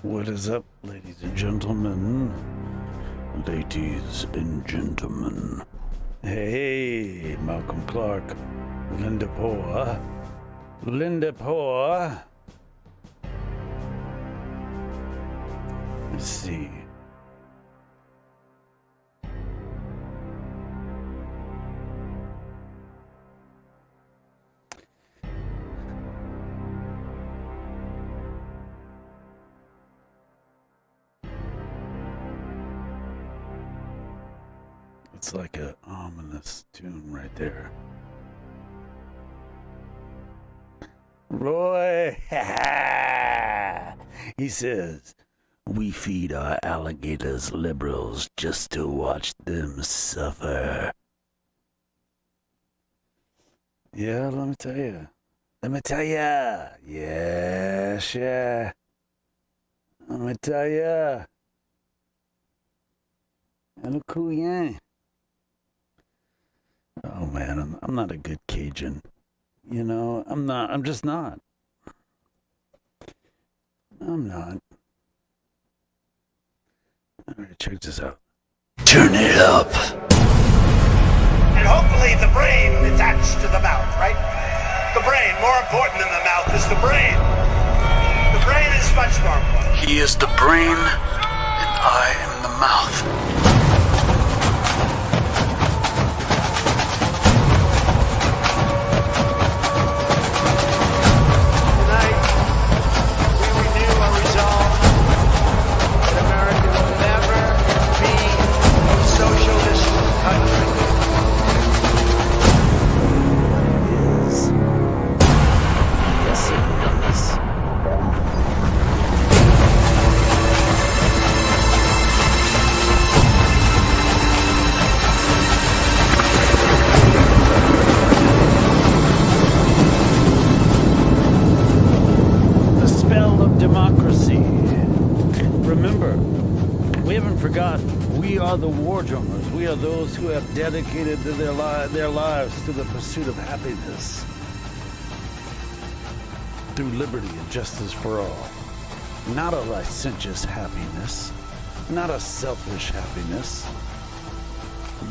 What is up, ladies and gentlemen? Ladies and gentlemen. Hey, Malcolm Clark. Linda Poor. Linda Poor. Let's see. It's like an ominous tune right there. Roy, he says, we feed our alligators liberals just to watch them suffer. Yeah, let me tell you. Yes, yeah. Let me tell you. And a cool yang. Oh man, I'm not a good Cajun. You know, I'm just not. I'm not. Alright, check this out. Turn it up. And hopefully the brain attached to the mouth, right? The brain, more important than the mouth, is the brain. The brain is much more important. He is the brain, and I am the mouth. Democracy. Remember, we haven't forgotten. We are the war drummers. We are those who have dedicated their lives to the pursuit of happiness through liberty and justice for all. Not a licentious happiness, not a selfish happiness,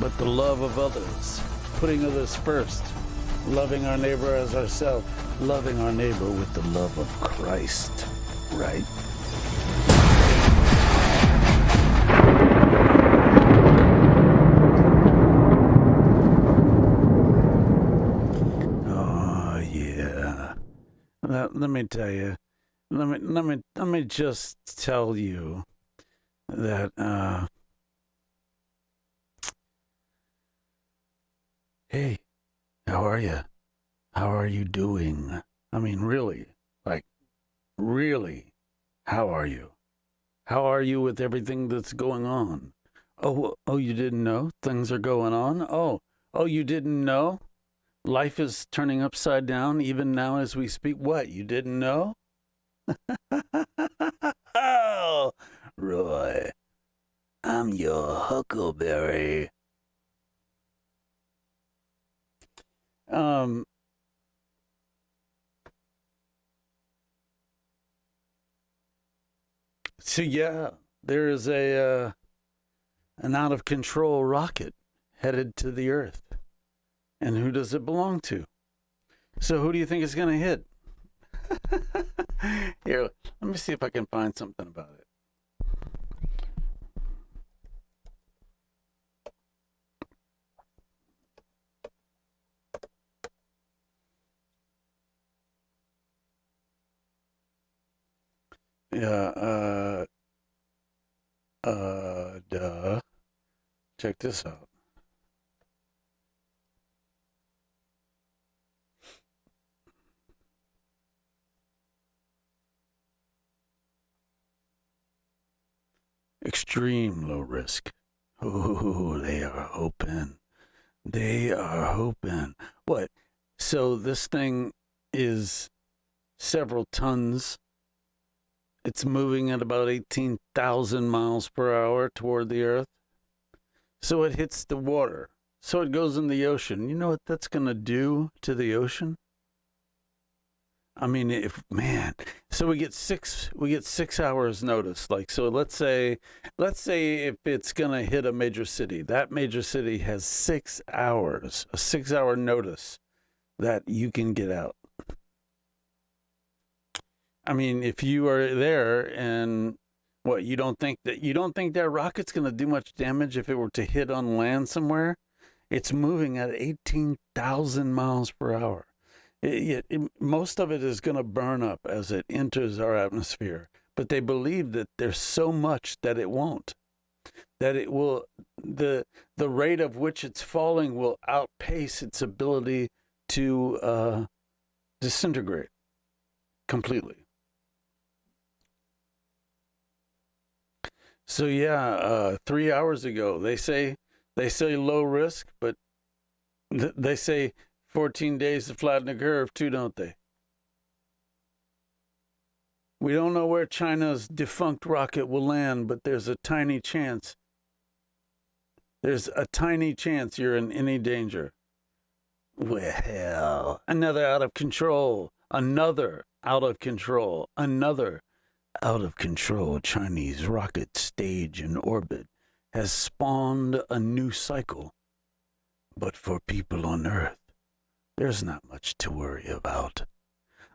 but the love of others, putting others first, loving our neighbor as ourselves, loving our neighbor with the love of Christ. Right? Oh yeah. Let me tell you. Let me just tell you that hey, how are you? How are you doing? I mean, really, like, really, how are you? How are you with everything that's going on? Oh, you didn't know things are going on? Oh, you didn't know? Life is turning upside down even now as we speak. What, you didn't know? Oh, Roy, I'm your huckleberry. So yeah, there is an out of control rocket headed to the Earth. And who does it belong to? So who do you think is going to hit? Here, let me see if I can find something about it. Yeah, duh. Check this out. Extreme low risk. Oh, they are hoping. They are hoping. What? So this thing is several tons It's moving at about 18,000 miles per hour toward the Earth. So it hits the water. So it goes in the ocean. You know what that's going to do to the ocean? I mean, so we get 6 hours notice. Like, so let's say if it's going to hit a major city, that major city has 6 hours, a 6 hour notice that you can get out. I mean, if you are there and you don't think that rocket's going to do much damage if it were to hit on land somewhere? It's moving at 18,000 miles per hour. Most of it is going to burn up as it enters our atmosphere, but they believe that there's so much that it won't, that it will, the rate of which it's falling will outpace its ability to disintegrate completely. So 3 hours ago, they say low risk, but they say 14 days to flatten the curve too, don't they? We don't know where China's defunct rocket will land, but there's a tiny chance. There's a tiny chance you're in any danger. Well, another out of control Chinese rocket stage in orbit has spawned a new cycle. But for people on Earth, there's not much to worry about.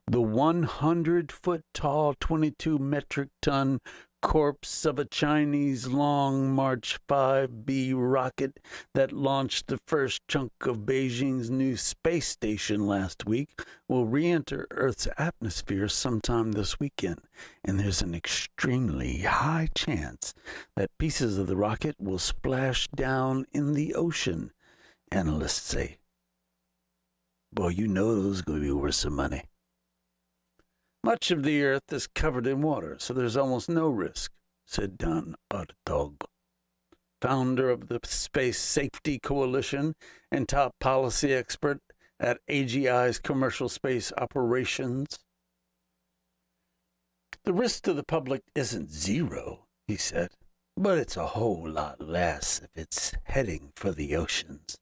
The 100-foot-tall, 22-metric-ton corpse of a Chinese Long March 5B rocket that launched the first chunk of Beijing's new space station last week will re-enter Earth's atmosphere sometime this weekend, and there's an extremely high chance that pieces of the rocket will splash down in the ocean, analysts say. Boy, you know those are going to be worth some money. Much of the Earth is covered in water, so there's almost no risk, said Don Artog, founder of the Space Safety Coalition and top policy expert at AGI's Commercial Space Operations. The risk to the public isn't zero, he said, but it's a whole lot less if it's heading for the oceans.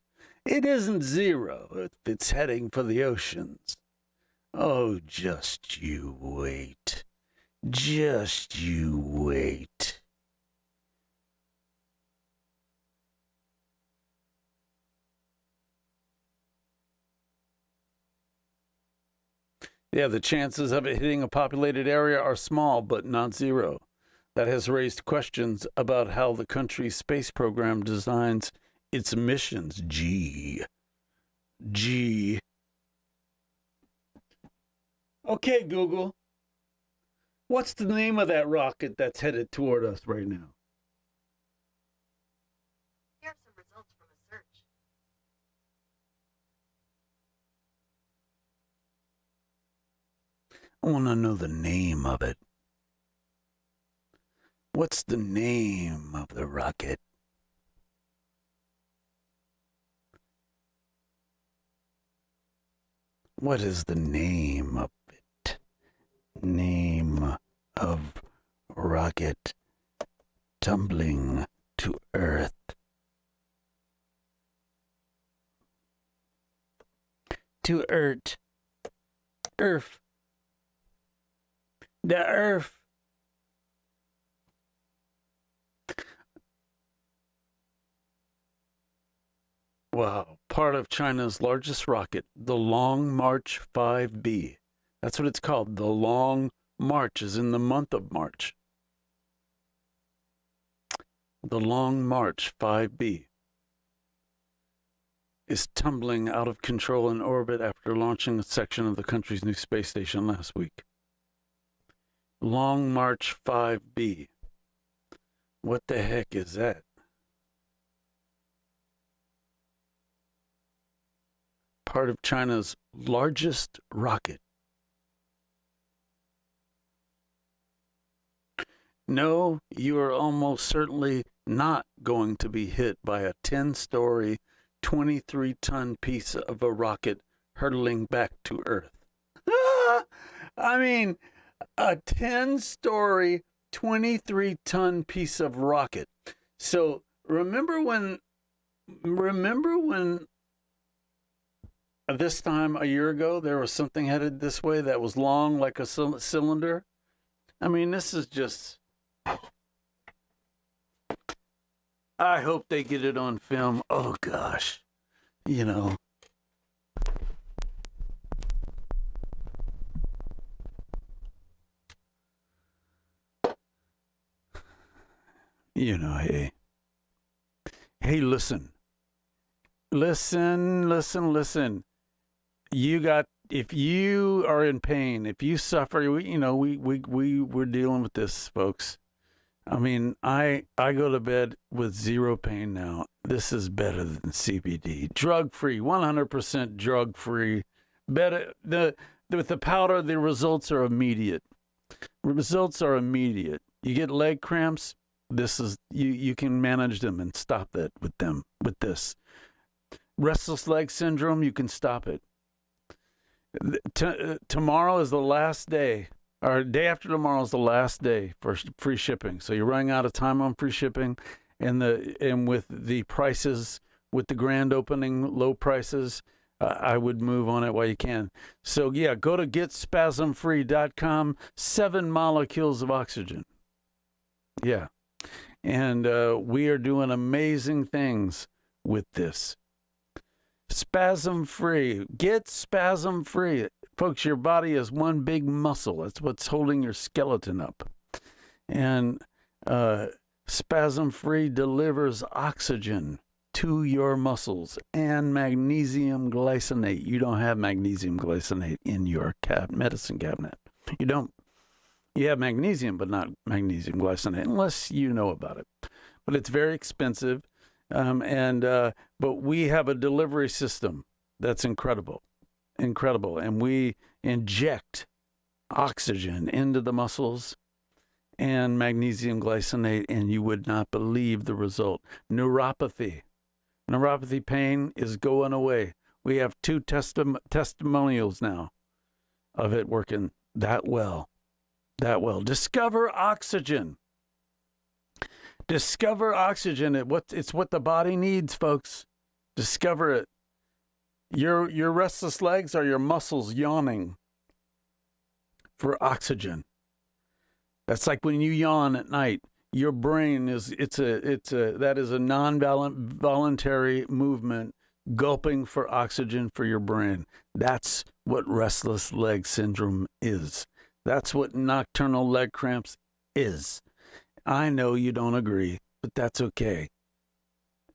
It isn't zero if it's heading for the oceans. Oh, just you wait. Just you wait. Yeah, the chances of it hitting a populated area are small, but not zero. That has raised questions about how the country's space program designs its missions. Gee. Okay, Google. What's the name of that rocket that's headed toward us right now? Here are some results from a search. I want to know the name of it. What's the name of the rocket? What is the name of it? Name of rocket tumbling to Earth. To Earth. Earth. The Earth. Wow. Part of China's largest rocket, the Long March 5B. That's what it's called. The Long March is in the month of March. The Long March 5B is tumbling out of control in orbit after launching a section of the country's new space station last week. Long March 5B. What the heck is that? Part of China's largest rocket. No, you are almost certainly not going to be hit by a 10-story, 23-ton piece of a rocket hurtling back to Earth. I mean, A 10-story, 23-ton piece of rocket. So remember when this time a year ago there was something headed this way that was long like a cylinder? I mean, this is just. I hope they get it on film. Oh gosh, you know. Hey. Hey, listen. Listen. If you are in pain, if you suffer, we're dealing with this, folks. I mean, I go to bed with zero pain now. This is better than CBD. Drug-free, 100% drug-free. Better with the powder, the results are immediate. You get leg cramps, this is you can manage them and stop that with this. Restless leg syndrome, you can stop it. Tomorrow is the last day, or day after tomorrow is the last day for free shipping. So you're running out of time on free shipping, and with the prices, with the grand opening low prices, I would move on it while you can. So yeah, go to getspasmfree.com. 7 molecules of oxygen. Yeah, and we are doing amazing things with this. Spasm free. Get spasm free. Folks, your body is one big muscle. That's what's holding your skeleton up. And spasm free delivers oxygen to your muscles and magnesium glycinate. You don't have magnesium glycinate in your medicine cabinet. You don't. You have magnesium, but not magnesium glycinate, unless you know about it. But it's very expensive. But we have a delivery system that's incredible, and we inject oxygen into the muscles and magnesium glycinate, and you would not believe the result. Neuropathy pain is going away. We have 2 testimonials now of it working that well. Discover oxygen. Discover oxygen. It's what the body needs, folks. Discover it. Your restless legs are your muscles yawning for oxygen. That's like when you yawn at night. Your brain that is a non-voluntary movement, gulping for oxygen for your brain. That's what restless leg syndrome is. That's what nocturnal leg cramps is. I know you don't agree, but that's okay.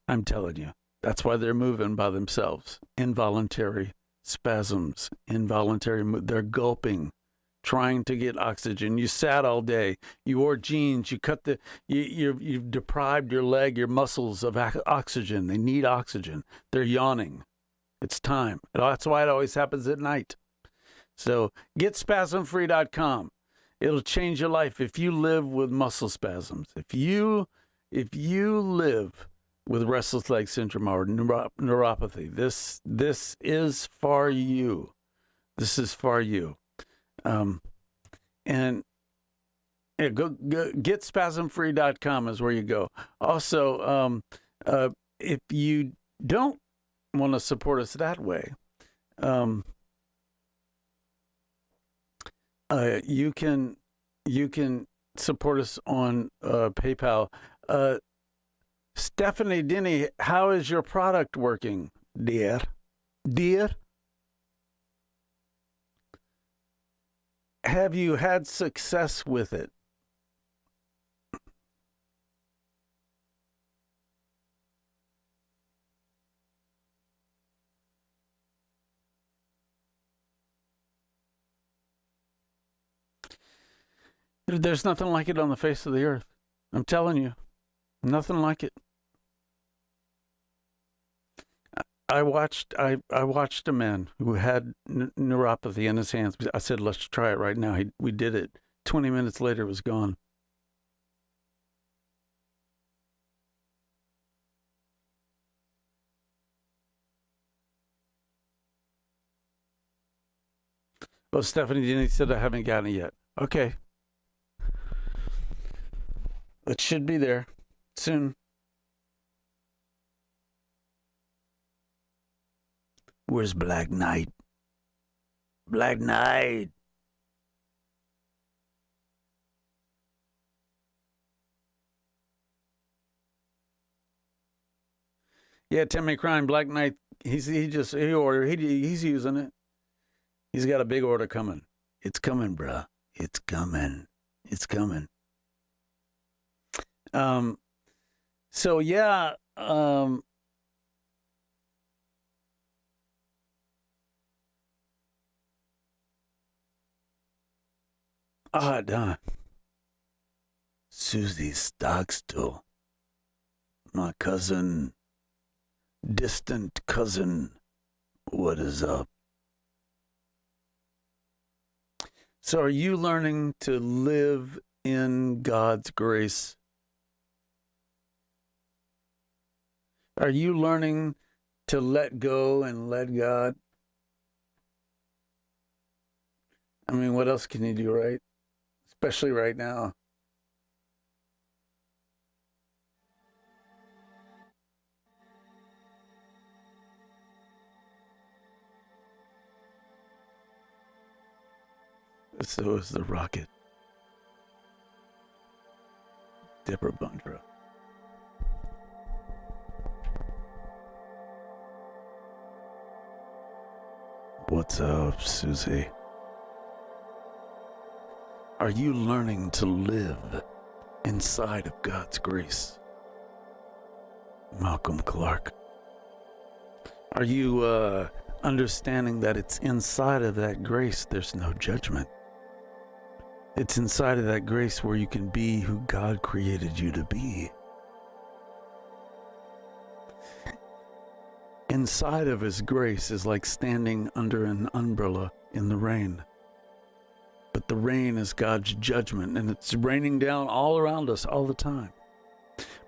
I'm telling you. That's why they're moving by themselves. Involuntary spasms. They're gulping, trying to get oxygen. You sat all day. You wore jeans. You've deprived your muscles of oxygen. They need oxygen. They're yawning. It's time. That's why it always happens at night. So getspasmfree.com. It'll change your life if you live with muscle spasms. If you live with restless leg syndrome or neuropathy, this is for you. This is for you. And go getspasmfree.com is where you go. Also, if you don't want to support us that way, you can support us on PayPal. Stephanie Denny, how is your product working, dear? Have you had success with it? There's nothing like it on the face of the earth. I'm telling you, nothing like it. I watched a man who had neuropathy in his hands. I said, let's try it right now. We did it. 20 minutes later, it was gone. Well, Stephanie Denny said, I haven't gotten it yet. Okay. It should be there soon. Where's Black Knight? Black Knight. Yeah, Timmy Crime, Black Knight. He's using it. He's got a big order coming. It's coming, bruh. It's coming. It's coming. So yeah, done. Susie Stockstill, my cousin, distant cousin. What is up? So are you learning to live in God's grace? Are you learning to let go and let God? I mean, what else can you do, right? Especially right now. So is the rocket. Deborah Bundra. What's up, Susie? Are you learning to live inside of God's grace? Malcolm Clark. Are you understanding that it's inside of that grace there's no judgment? It's inside of that grace where you can be who God created you to be. Inside of His grace is like standing under an umbrella in the rain. But the rain is God's judgment, and it's raining down all around us all the time.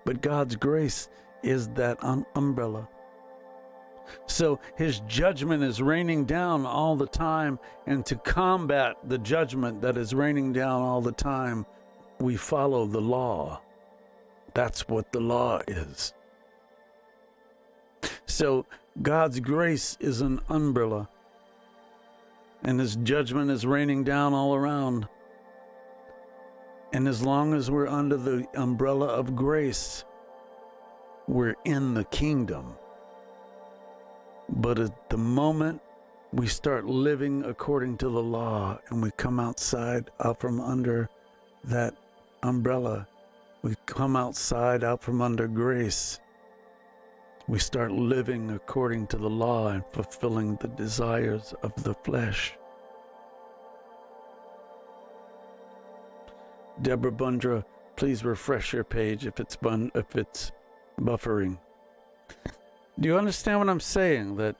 But God's grace is that umbrella. So His judgment is raining down all the time, and to combat the judgment that is raining down all the time, we follow the law. That's what the law is. So God's grace is an umbrella, and His judgment is raining down all around. And as long as we're under the umbrella of grace, we're in the kingdom. But at the moment we start living according to the law and we come outside out from under that umbrella, we come outside out from under grace, we start living according to the law and fulfilling the desires of the flesh. Deborah Bundra, please refresh your page if it's buffering. Do you understand what I'm saying? That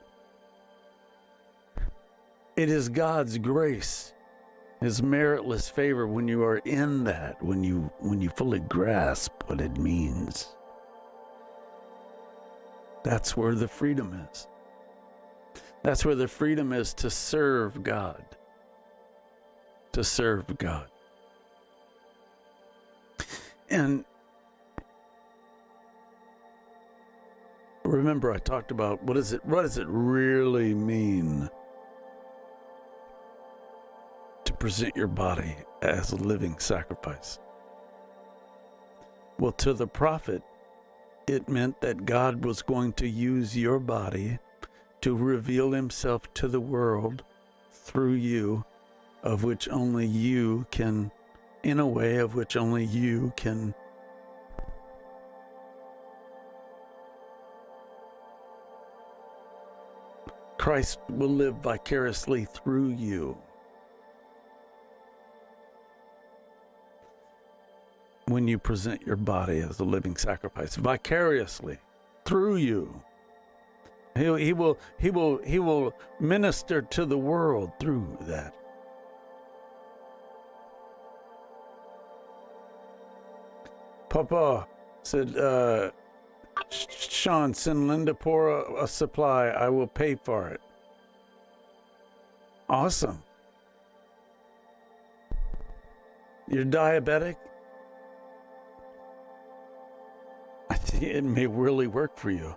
it is God's grace, His meritless favor, when you are in that, when you fully grasp what it means. That's where the freedom is. That's where the freedom is to serve God. To serve God. And remember, I talked about what does it really mean to present your body as a living sacrifice? Well, to the prophet, it meant that God was going to use your body to reveal Himself to the world through you, of which only you can, in a way of which only you can Christ will live vicariously through you. When you present your body as a living sacrifice, vicariously through you, he will minister to the world through that. Papa said, Sean, send Linda Pora a supply. I will pay for it. Awesome. You're diabetic? I think it may really work for you.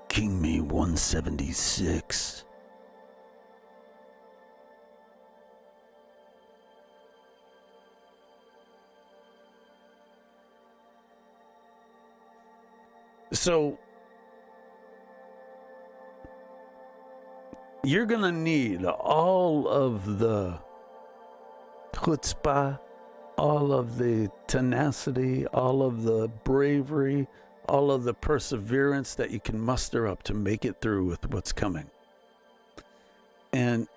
King Me 176. So you're going to need all of the chutzpah, all of the tenacity, all of the bravery, all of the perseverance that you can muster up to make it through with what's coming. And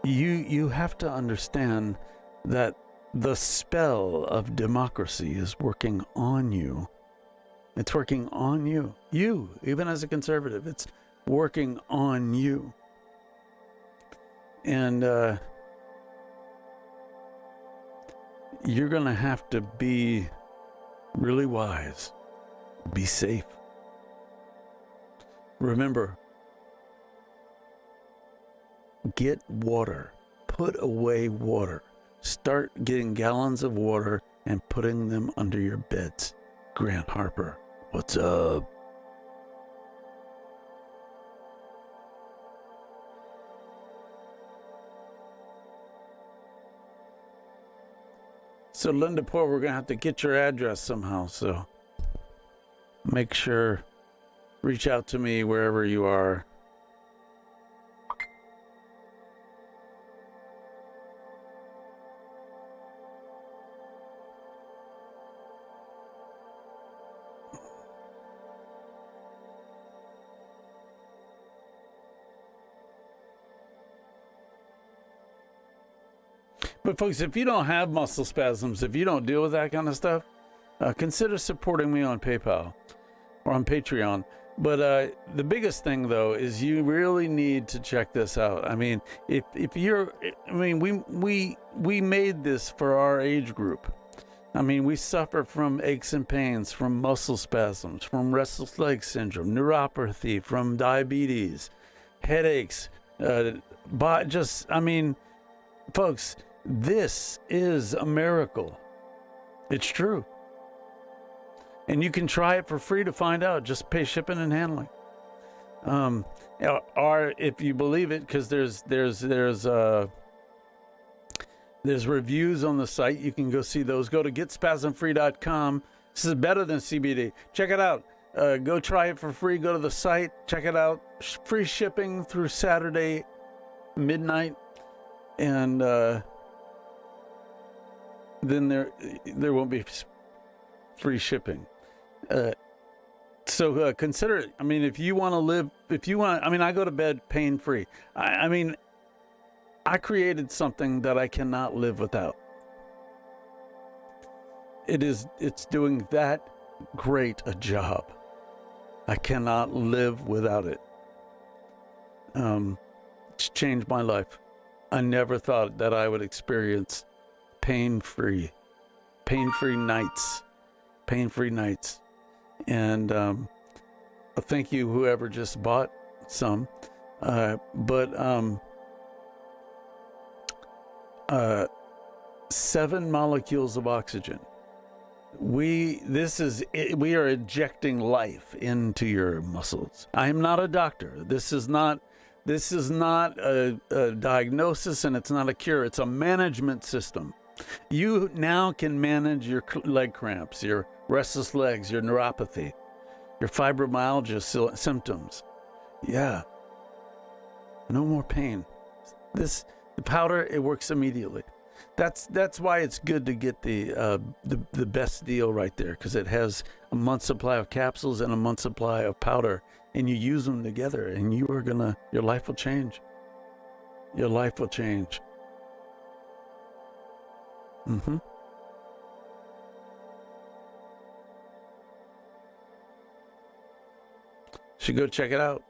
you have to understand that the spell of democracy is working on you. It's working on you. You, even as a conservative, it's working on you. And you're going to have to be really wise. Be safe. Remember, get water. Put away water. Start getting gallons of water and putting them under your beds. Grant Harper, what's up? So Linda Poor, we're going to have to get your address somehow. So make sure, reach out to me wherever you are. But folks, if you don't have muscle spasms, if you don't deal with that kind of stuff, consider supporting me on PayPal or on Patreon. But the biggest thing, though, is you really need to check this out. I mean, if you're, I mean, we made this for our age group. I mean, we suffer from aches and pains, from muscle spasms, from restless leg syndrome, neuropathy, from diabetes, headaches, I mean, folks, this is a miracle. It's true. And you can try it for free to find out. Just pay shipping and handling. Or if you believe it, because there's reviews on the site. You can go see those. Go to getspasmfree.com. This is better than CBD. Check it out. Go try it for free. Go to the site. Check it out. Free shipping through Saturday midnight. And then there won't be free shipping. So consider it. I mean, if you want to live, I mean, I go to bed pain free. I mean, I created something that I cannot live without. It's doing that great a job. I cannot live without it. It's changed my life. I never thought that I would experience pain-free nights. And thank you, whoever just bought some. But 7 molecules of oxygen. We are injecting life into your muscles. I am not a doctor. This is not a diagnosis, and it's not a cure. It's a management system. You now can manage your leg cramps, your restless legs, your neuropathy, your fibromyalgia symptoms. Yeah. No more pain. The powder, it works immediately. That's why it's good to get the best deal right there, because it has a month's supply of capsules and a month's supply of powder, and you use them together, and your life will change. Your life will change. Mm-hmm. Should go check it out.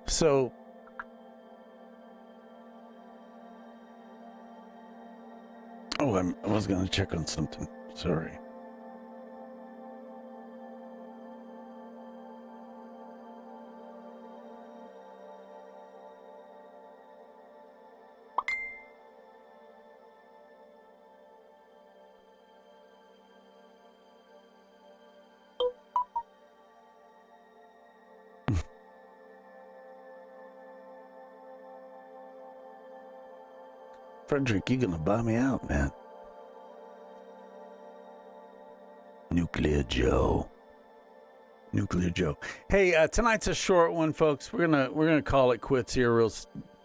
So I was going to check on something. Sorry. Frederick, you're gonna buy me out, man. Nuclear Joe. Hey, tonight's a short one, folks. We're gonna call it quits here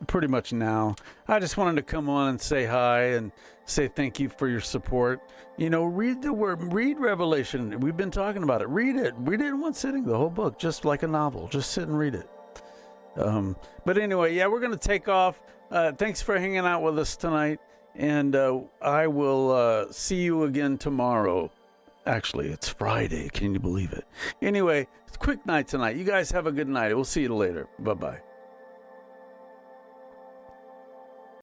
pretty much now. I just wanted to come on and say hi and say thank you for your support. You know, read Revelation. We've been talking about it. Read it in one sitting, the whole book, just like a novel. Just sit and read it. But anyway, yeah, we're going to take off. Thanks for hanging out with us tonight. And I will see you again tomorrow. Actually, it's Friday. Can you believe it? Anyway, it's a quick night tonight. You guys have a good night. We'll see you later. Bye-bye.